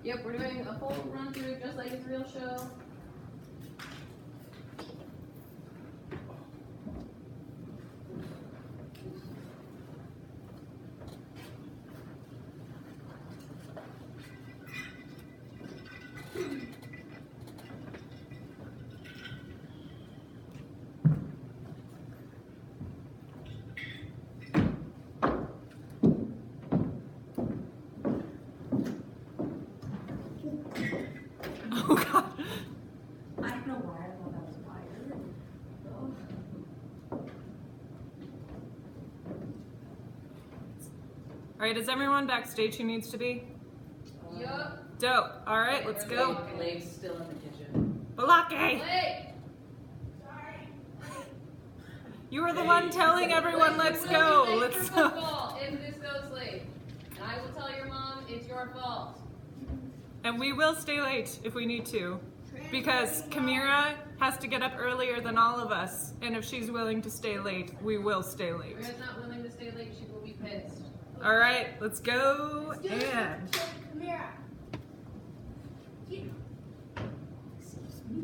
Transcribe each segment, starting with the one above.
Yep, we're doing a full run through just like it's a real show. Oh God. I don't know why I thought that was wired. All right, is everyone backstage who needs to be? Yup. Dope. All right, let's go. Blake's still in the kitchen. Balake! Blake! You were the one telling everyone, Blake, let's you go. will be late Let's for go. football if this goes late. And I will tell your mom it's your fault. And we will stay late if we need to. Because Kamira has to get up earlier than all of us. And if she's willing to stay late, we will stay late. If Maria's not willing to stay late, she will be pissed. All right, let's go. And Come here. Excuse me.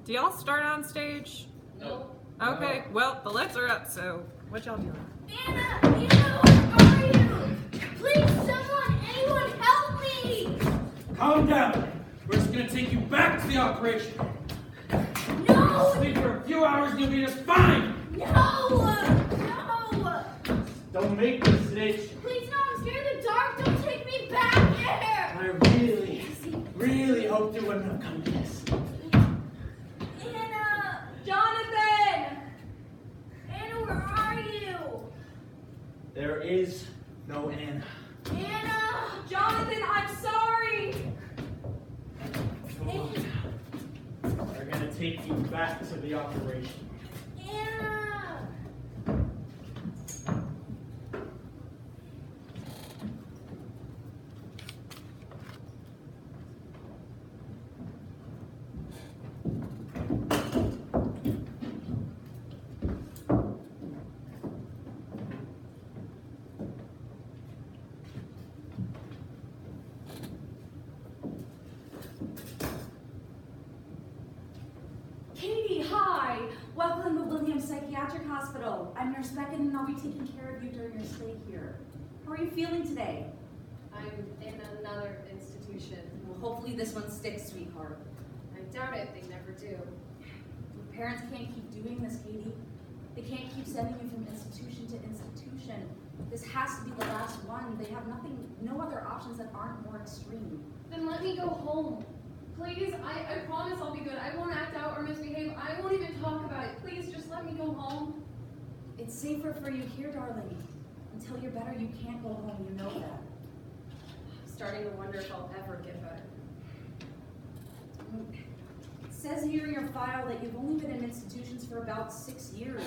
do y'all start on stage? No. Okay, well, the lights are up, so what y'all doing? Anna, where are you? Please, anyone help me! Calm down. We're just gonna take you back to the operation. No! Sleep for a few hours and you'll be just fine. No! Don't make me snitch. Please, no, I'm scared of the dark. Don't take me back there! I really hoped it wouldn't have come to this. Anna! Jonathan! Anna, where are you? There is no Anna. Anna! Jonathan, I'm sorry! Come on now. We're gonna take you back to the operation. Anna! Katie, hi! Welcome to Williams Psychiatric Hospital. I'm Nurse Beckett and I'll be taking care of you during your stay here. How are you feeling today? I'm in another institution. Well, hopefully this one sticks, sweetheart. I doubt it, they never do. Your parents can't keep doing this, Katie. They can't keep sending you from institution to institution. This has to be the last one. They have no other options that aren't more extreme. Then let me go home. Please, I promise I'll be good. I won't act out or misbehave. I won't even talk about it. Please, just let me go home. It's safer for you here, darling. Until you're better, you can't go home. You know that. I'm starting to wonder if I'll ever get better. It says here in your file that you've only been in institutions for about 6 years.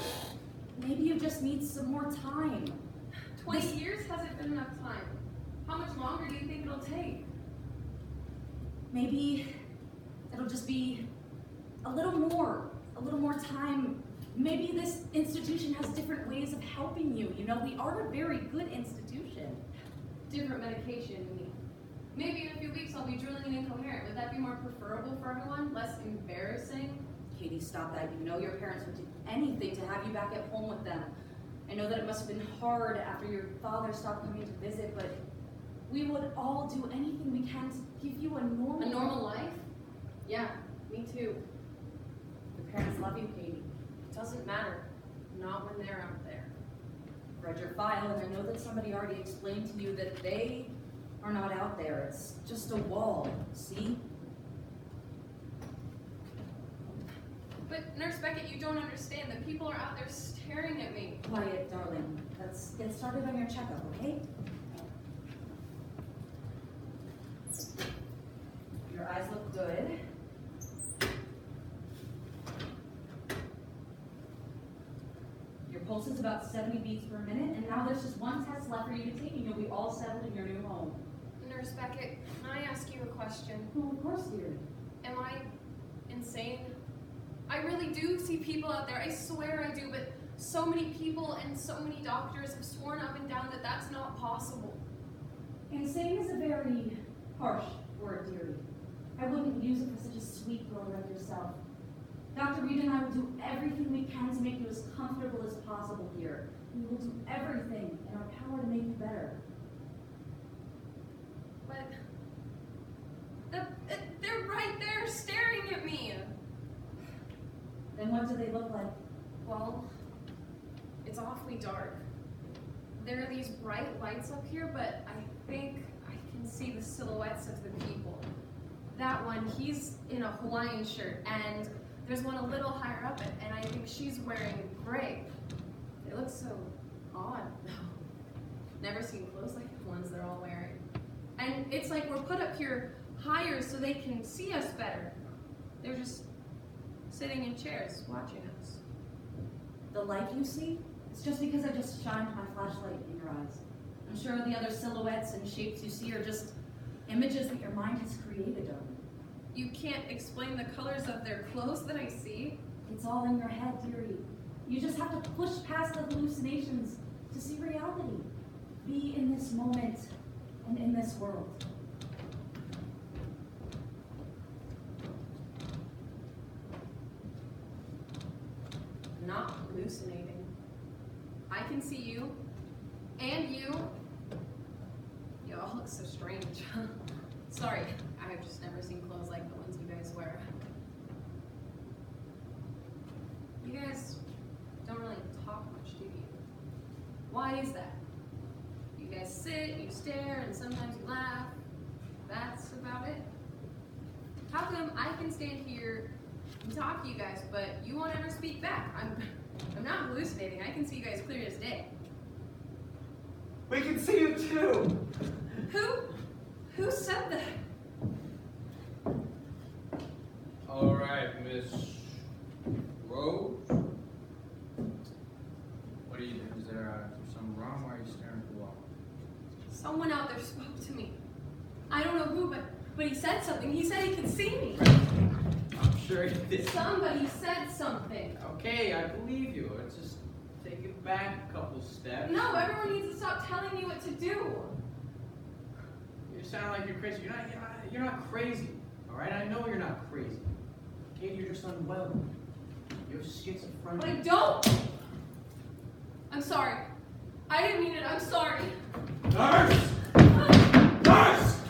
Maybe you just need some more time. 20 years hasn't been enough time. How much longer do you think it'll take? Maybe it'll just be a little more time. Maybe this institution has different ways of helping you. You know, we are a very good institution. Different medication, you mean? Maybe in a few weeks I'll be drooling and incoherent. Would that be more preferable for everyone? Less embarrassing? Katie, stop that. You know your parents would do anything to have you back at home with them. I know that it must have been hard after your father stopped coming to visit, but we would all do anything we can to give you a normal life? Yeah, me too. Your parents love you, Katie. It doesn't matter. Not when they're out there. Read your file, and I know that somebody already explained to you that they are not out there. It's just a wall, see? But Nurse Beckett, you don't understand. The people are out there staring at me. Quiet, darling. Let's get started on your checkup, okay? Your eyes look good. pulse is about 70 beats per minute, and now there's just one test left for you to take, and you'll be all settled in your new home. Nurse Beckett, can I ask you a question? Well, of course, dearie. Am I insane? I really do see people out there, I swear I do, but so many people and so many doctors have sworn up and down that that's not possible. Insane is a very harsh word, dearie. I wouldn't use it for such a sweet girl like yourself. Dr. Reed and I will do everything we can to make you as comfortable as possible here. We will do everything in our power to make you better. But they're right there staring at me. Then what do they look like? Well, it's awfully dark. There are these bright lights up here, but I think I can see the silhouettes of the people. That one, he's in a Hawaiian shirt, and there's one a little higher up, and I think she's wearing gray. They look so odd, though. Never seen clothes like the ones they're all wearing. And it's like we're put up here higher so they can see us better. They're just sitting in chairs watching us. The light you see? It's just because I just shined my flashlight in your eyes. I'm sure the other silhouettes and shapes you see are just images that your mind has created, darling. You can't explain the colors of their clothes that I see. It's all in your head, dearie. You just have to push past the hallucinations to see reality. Be in this moment and in this world. I'm not hallucinating. I can see you, and you. You all look so strange. Sorry, I've just never seen clothes like the ones you guys wear. You guys don't really talk much, do you? Why is that? You guys sit, you stare, and sometimes you laugh. That's about it. How come I can stand here and talk to you guys, but you won't ever speak back? I'm not hallucinating. I can see you guys clear as day. We can see you too! Who said that? All right, Miss Rose. What are you doing? Is there something wrong? Why are you staring at the wall? Someone out there spoke to me. I don't know who, but he said something. He said he could see me. I'm sure you did. Somebody said something. Okay, I believe you. Let's just take it back a couple steps. No, everyone needs to stop telling me what to do. You sound like you're crazy. You're not crazy. All right, I know you're not crazy. Okay, you're just unwell. You have schizophrenia. But I don't. I'm sorry. I didn't mean it. I'm sorry. Nurse! Nurse!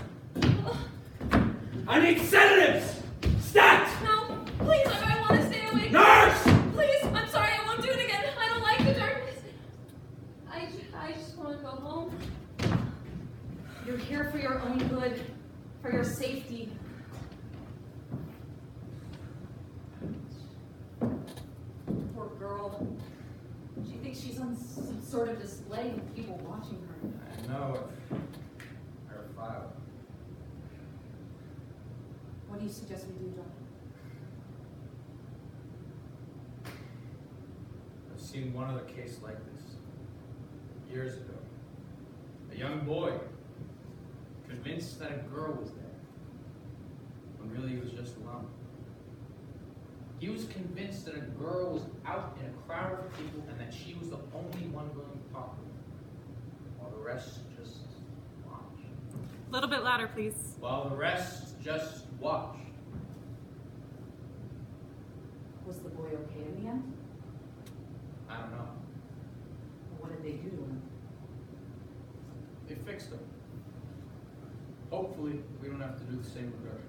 I need sedatives! Stat! No, please, I want to stay awake. Nurse! Please, I'm sorry. I won't do it again. I don't like the darkness. I just want to go home. You're here for your own good, for your safety. Poor girl. She thinks she's on some sort of display with people watching her. I know. Her file. What do you suggest we do, John? I've seen one other case like this years ago. A young boy convinced that a girl was there, when really he was just alone. He was convinced that a girl was out in a crowd of people and that she was the only one willing to talk to him, while the rest just watched. A little bit louder, please. While the rest just watched. Was the boy okay in the end? I don't know. What did they do to him? They fixed him. Hopefully, we don't have to do the same with her.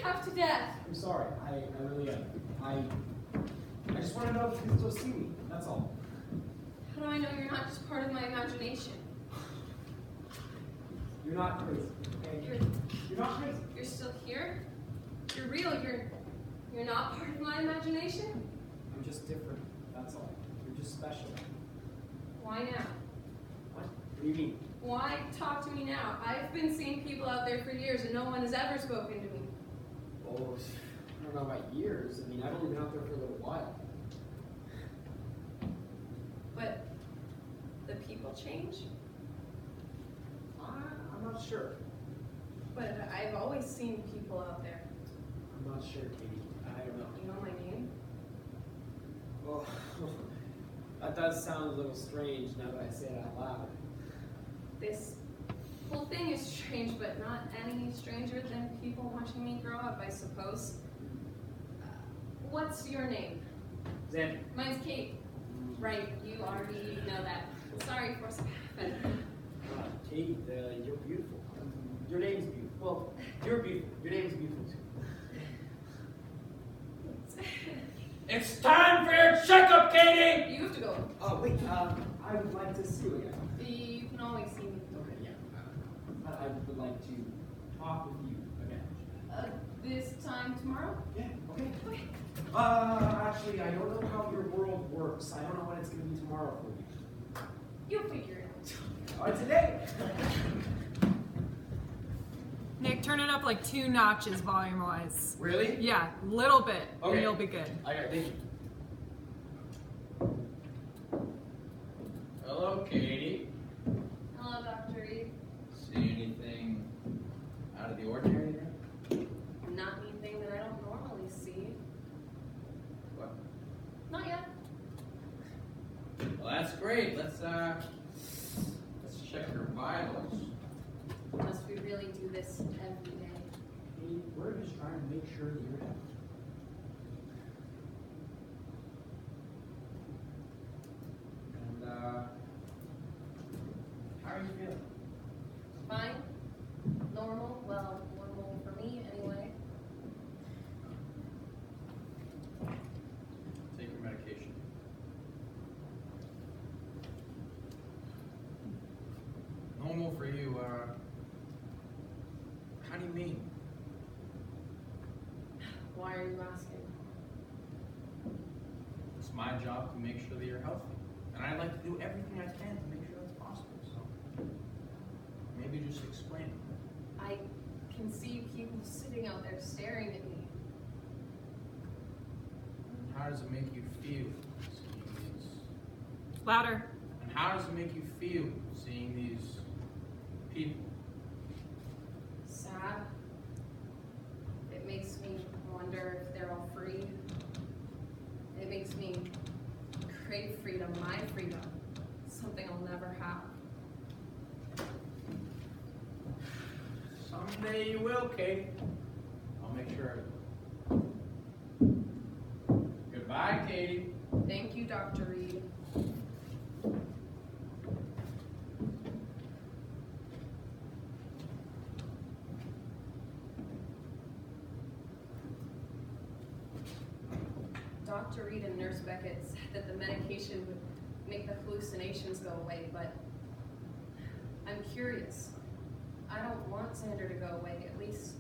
half to death. I'm sorry. I really am. I just want to know if you can still see me. That's all. How do I know you're not just part of my imagination? You're not crazy. Okay? You're not crazy. You're still here? You're real. You're not part of my imagination? I'm just different. That's all. You're just special. Why now? What? What do you mean? Why talk to me now? I've been seeing people out there for years and no one has ever spoken to me. Oh, I don't know about years. I mean, I've only been out there for a little while. But the people change? I'm not sure. But I've always seen people out there. I'm not sure, Katie. I don't know. You know my name? Well, that does sound a little strange now that I say it out loud. This whole thing is strange, but not any stranger than people watching me grow up, I suppose. What's your name? Xander. Mine's Kate. Right, you already know that. Sorry for something. Katie, you're beautiful. Your name's beautiful. Well, you're beautiful. Your name's beautiful too. It's time for your checkup, Katie! You have to go. Oh, wait, I would like to see you again. You can always see me. Okay, yeah. I would like to talk with you again. This time tomorrow? Yeah, okay. Actually, I don't know how your world works. I don't know when it's going to be tomorrow for you. You'll figure it out. Today. Nick, turn it up like 2 notches volume-wise. Really? Yeah, little bit, Okay. and you'll be good. I got it. Thank you. Hello, Katie. Hello, Dr. Reed. See anything out of the ordinary there? Not anything that I don't normally see. What? Not yet. Well, that's great. Let's check your vitals. Must we really do this every day? Hey, we're just trying to make sure that you're happy. And how are you feeling? Fine. Normal. Well, normal for me anyway. Take your medication. Normal for you, how do you mean? Why are you asking? It's my job to make sure that you're healthy. And I'd like to do everything I can to make sure that's possible, so maybe just explain. I can see people sitting out there staring at me. And how does it make you feel seeing these? Louder. And how does it make you feel seeing these people? Sad. It makes me wonder if they're all free. It makes me crave freedom, my freedom, something I'll never have. Someday you will, Kate. I'll make sure. Goodbye, Katie. Thank you, Dr. Reed. Dr. Reed and Nurse Beckett said that the medication would make the hallucinations go away, but I'm curious. I don't want Xander to go away, at least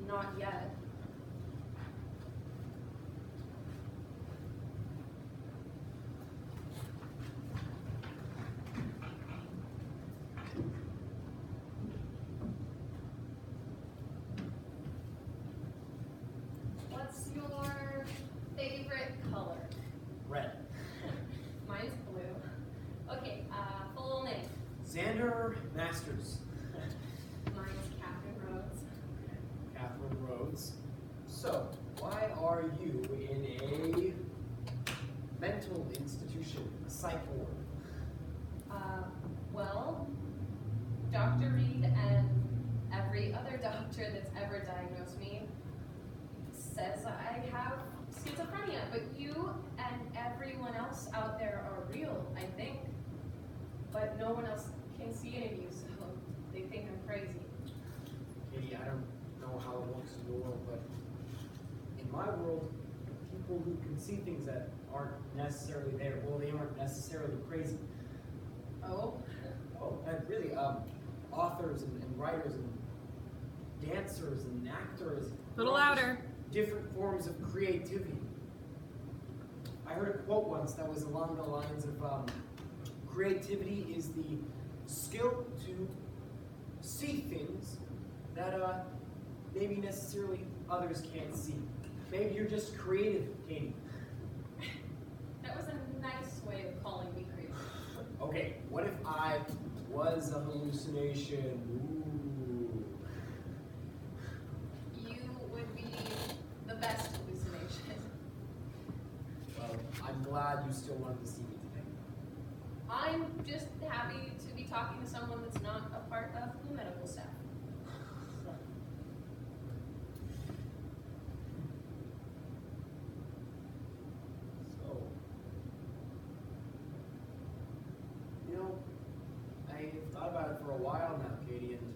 not yet. What's your favorite color? Red. Mine's blue. Okay, full name. Xander Masters. Mine's Catherine Rhodes. Catherine Rhodes. So, why are you in a mental institution, a psych ward? Well, Dr. Reed and every other doctor that's ever diagnosed me says I have schizophrenia, but you and everyone else out there are real, I think. But no one else can see any of you, so they think I'm crazy. Katie, I don't know how it works in your world, but in my world, people who can see things that aren't necessarily there, well, they aren't necessarily crazy. Oh? Oh, and really, authors and writers and dancers and actors. A little louder. Different forms of creativity. I heard a quote once that was along the lines of creativity is the skill to see things that maybe necessarily others can't see. Maybe you're just creative, Katie. That was a nice way of calling me crazy. Okay, what if I was a hallucination? Ooh. You would be the best hallucination. Well, I'm glad you still wanted to see me today. I'm just happy to be talking to someone that's not a part of the medical staff. So, you know, I've thought about it for a while now, Katie, and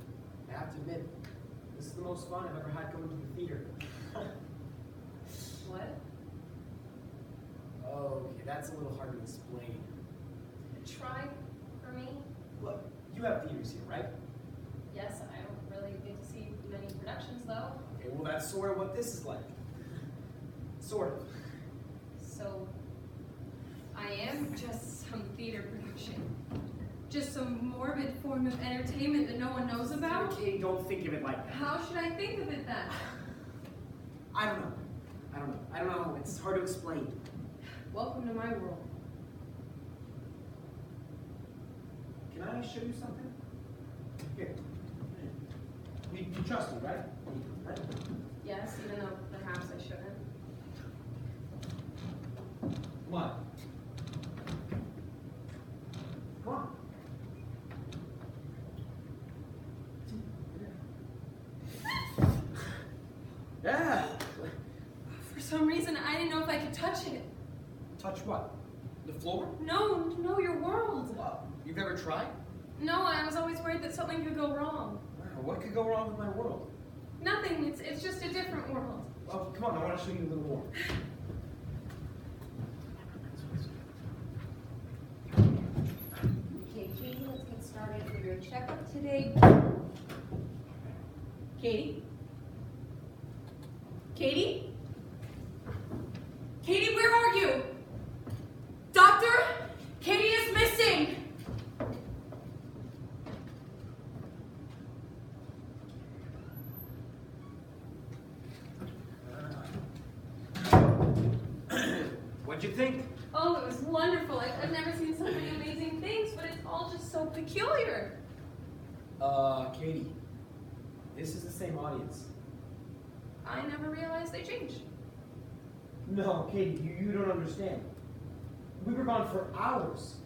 I have to admit, this is the most fun I've ever had going to the theater. What? Okay, that's a little hard to explain. Try for me? Look, you have theaters here, right? Yes, I don't really get to see many productions though. Okay, well that's sort of what this is like. Sort of. So, I am just some theater production. Just some morbid form of entertainment that no one knows about? Katie, don't think of it like that. How should I think of it then? I don't know. I don't know. It's hard to explain. Welcome to my world. Can I show you something? Here. You trust me, right? Right? Yes, even though perhaps I shouldn't. Come on. Come on. Yeah. For some reason, I didn't know if I could touch it. Touch what? The floor? No, your world. You've never tried? No, I was always worried that something could go wrong. What could go wrong with my world? Nothing, it's just a different world. Oh, come on, I want to show you a little more. Okay, Katie, let's get started for your checkup today. Katie? Katie? Katie, where are you? Doctor? Katie is missing! What'd you think? Oh, it was wonderful. I've never seen so many amazing things, but it's all just so peculiar. Katie, this is the same audience. I never realized they changed. No, Katie, you don't understand. We were gone for hours.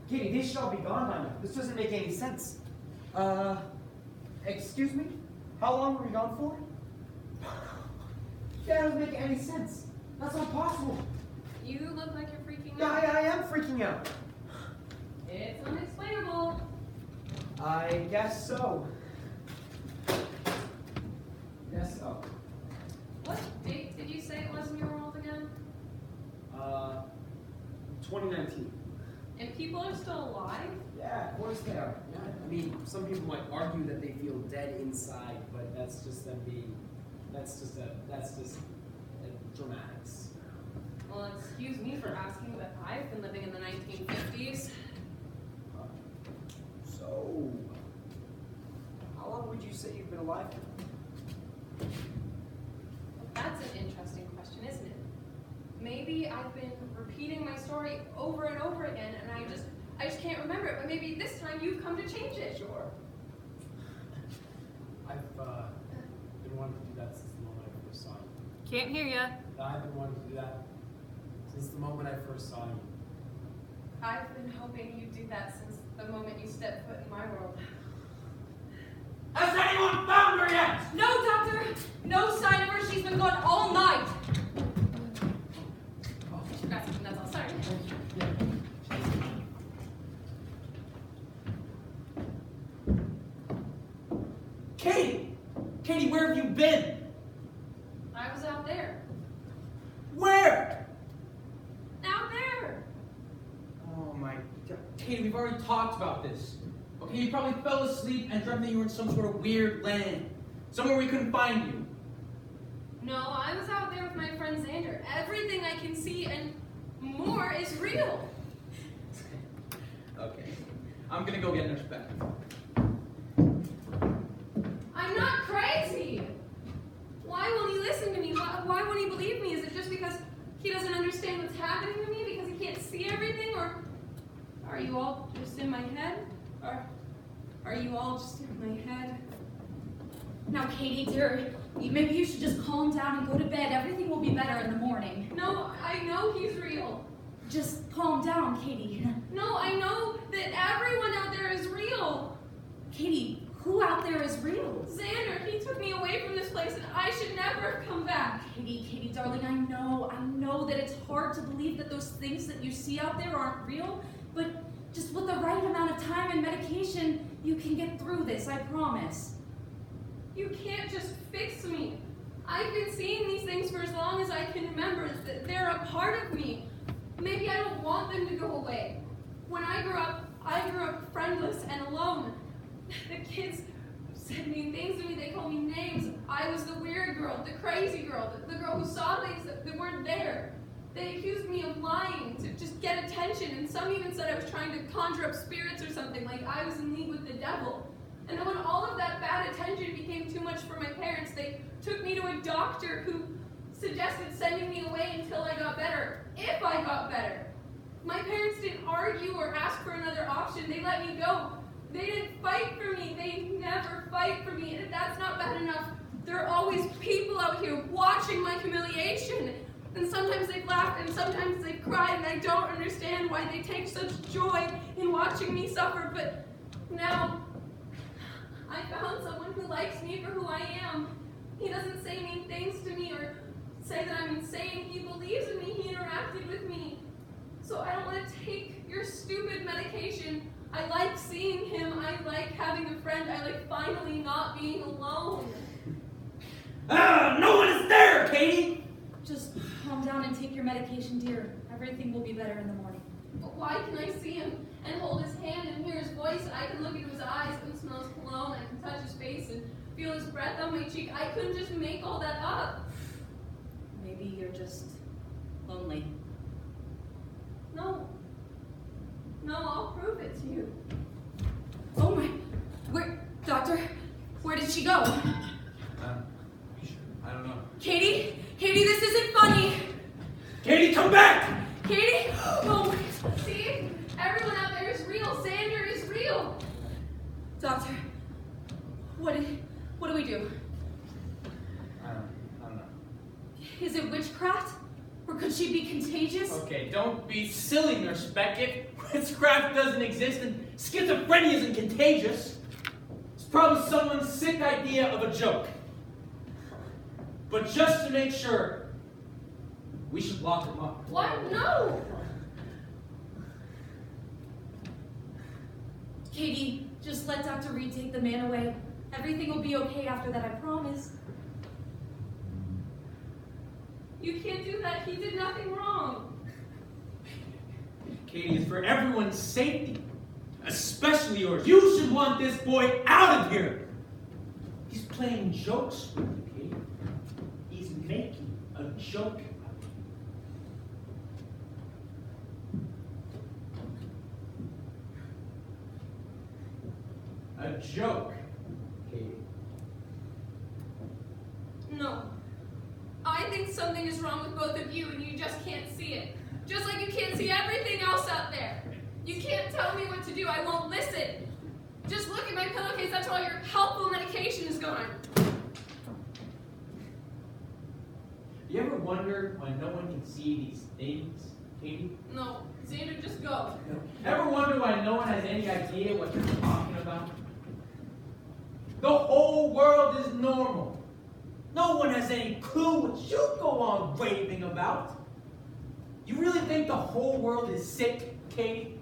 Katie, they should all be gone by now. This doesn't make any sense. Excuse me? How long were we gone for? That doesn't make any sense. That's not possible. You look like you're freaking Yeah, out. I am freaking out. It's unexplainable. I guess so. Guess so. What date did you say it was in your world again? 2019. And people are still alive? Yeah, of course they are. Yeah, I mean, some people might argue that they feel dead inside, but that's just them being, that's just dramatics. Well, excuse me for asking, but I've been living in the 1950s. So, how long would you say you've been alive for? That's an interesting question, isn't it? Maybe I've been repeating my story over and over again, and I just can't remember it. But maybe this time you've come to change it. Sure. I've been wanting to do that since the moment I first saw you. Can't hear ya. I've been wanting to do that since the moment I first saw you. I've been hoping you'd do that since the moment you stepped foot in my world. Has anyone found her yet? No, doctor! No sign of her. She's been gone all night. Oh, that's all. Sorry. Katie! Katie, where have you been? I was out there. Where? Out there! Oh my God. Katie, we've already talked about this. Okay, you probably fell asleep and dreamt that you were in some sort of weird land. Somewhere we couldn't find you. No, I was out there with my friend Xander. Everything I can see and more is real. Okay. I'm gonna go get Nurse Beck. I'm not crazy! Why won't he listen to me? Why won't he believe me? Is it just because he doesn't understand what's happening to me? Because he can't see everything? Or are you all just in my head? Or are you all just in my head? Now, Katie, dear, maybe you should just calm down and go to bed. Everything will be better in the morning. No, I know he's real. Just calm down, Katie. No, I know that everyone out there is real. Katie, who out there is real? Xander, he took me away from this place and I should never have come back. Katie, darling, I know that it's hard to believe that those things that you see out there aren't real, but just with the right amount of time and medication, you can get through this, I promise. You can't just fix me. I've been seeing these things for as long as I can remember. They're a part of me. Maybe I don't want them to go away. When I grew up friendless and alone. The kids said mean things to me. They called me names. I was the weird girl, the crazy girl, the girl who saw things that weren't there. They accused me of lying to just get attention, and some even said I was trying to conjure up spirits or something, like I was in league with the devil. And then when all of that bad attention became too much for my parents, they took me to a doctor who suggested sending me away until I got better, if I got better. My parents didn't argue or ask for another option. They let me go. They didn't fight for me. They never fight for me. And if that's not bad enough, there are always people out here watching my humiliation. And sometimes they've laughed and sometimes they've cried, and I don't understand why they take such joy in watching me suffer. But now, I found someone who likes me for who I am. He doesn't say mean things to me or say that I'm insane. He believes in me. He interacted with me. So I don't want to take your stupid medication. I like seeing him. I like having a friend. I like finally not being alone. No one is there, Katie! Just calm down and take your medication, dear. Everything will be better in the morning. But why can I see him and hold his hand and hear his voice? I can look into his eyes and smell his cologne. I can touch his face and feel his breath on my cheek. I couldn't just make all that up. Maybe you're just lonely. No, I'll prove it to you. Oh my, doctor, where did she go? I don't know. Katie, this isn't funny. Katie, come back! Katie, oh, See? Everyone out there is real. Xander is real. doctor, what do we do? I don't know. Is it witchcraft? Or could she be contagious? Okay, don't be silly, Nurse Beckett. Witchcraft doesn't exist and schizophrenia isn't contagious. It's probably someone's sick idea of a joke. But just to make sure, we should lock him up. What? No! Katie, just let Dr. Reed take the man away. Everything will be okay after that, I promise. You can't do that. He did nothing wrong. Katie, it's for everyone's safety, especially yours. You should want this boy out of here. He's playing jokes with you, Katie. He's making a joke out of you. A joke, Katie. No. I think something is wrong with both of you and you just can't see it. Just like you can't see everything else out there. You can't tell me what to do. I won't listen. Just look at my pillowcase. That's where all your helpful medication is gone. You ever wonder why no one can see these things, Katie? No. Xander, just go. Ever wonder why no one has any idea what you're talking about? The whole world is normal. No one has any clue what you go on raving about. You really think the whole world is sick, Katie?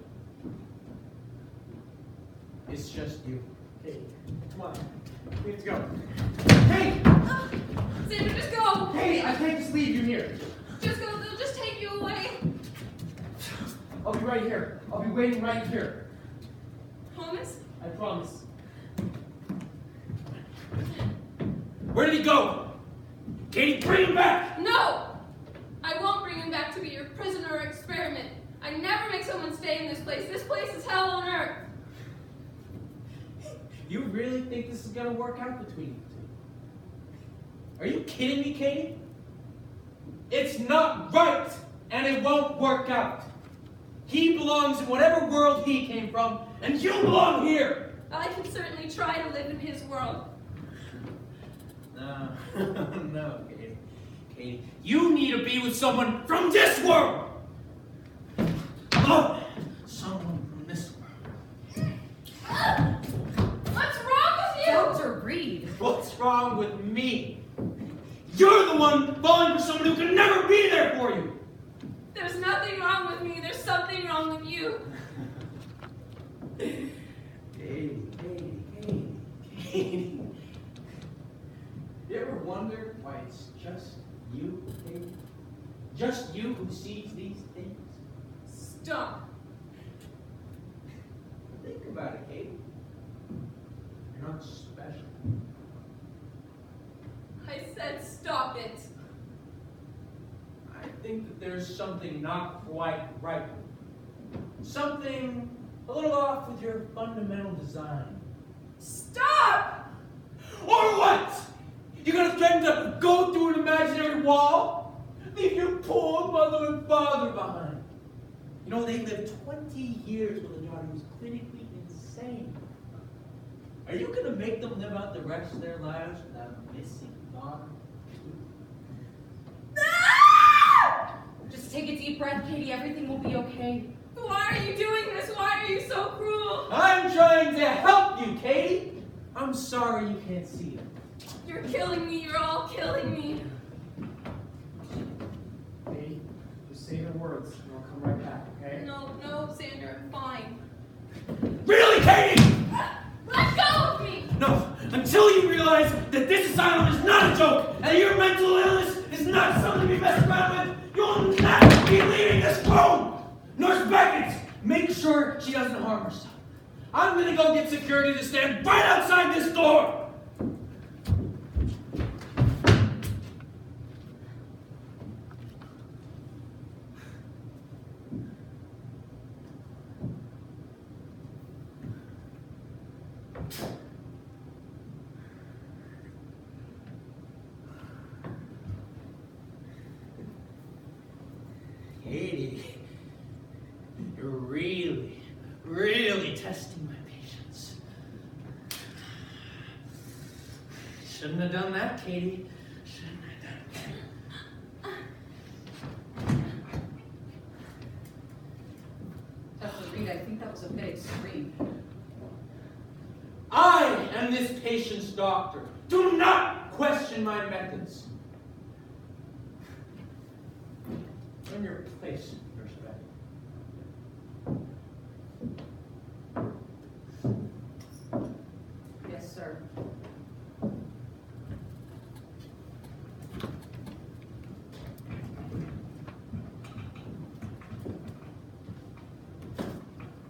It's just you. Katie, come on. We have to go. Hey! Xander, just go! Katie, I can't just leave you here. Just go, they'll just take you away. I'll be right here. I'll be waiting right here. Promise? I promise. Where did he go? Katie, bring him back! No! I won't bring him back to be your prisoner experiment. I never make someone stay in this place. This place is hell on earth. You really think this is gonna work out between you two? Are you kidding me, Katie? It's not right, and it won't work out. He belongs in whatever world he came from, and you belong here! I can certainly try to live in his world. No, no, Katie. Katie, you need to be with someone from this world! Oh, someone from this world. What's wrong with you? Dr. Reed. What's wrong with me? You're the one falling for someone who can never be there for you! There's nothing wrong with me. There's something wrong with you. Katie. You ever wonder why it's just you, Katie? Just you who sees these things? Stop. Think about it, Katie. You're not special. I said stop it. I think that there's something not quite right. Something a little off with your fundamental design. Stop! Or what? You're gonna threaten to go through an imaginary wall? Leave your poor mother and father behind. You know, they lived 20 years with a daughter who's clinically insane. Are you gonna make them live out the rest of their lives without a missing daughter? Just take a deep breath, Katie. Everything will be okay. Why are you doing this? Why are you so cruel? I'm trying to help you, Katie. I'm sorry you can't see it. You're killing me. You're all killing me. Katie, just say the words and I'll come right back, okay? No, Xander, I'm fine. Really, Katie? Let go of me! No, until you realize that this asylum is not a joke and your mental illness is not something to be messed around with, you'll not be leaving this room! Nurse Beckett, make sure she doesn't harm herself. I'm gonna go get security to stand right outside this door! Katie, you're really testing my patience. Shouldn't have done that, Katie. Shouldn't have done that. Dr. Reed, I think that was a bit extreme. I am this patient's doctor. Do not question my methods. In your place.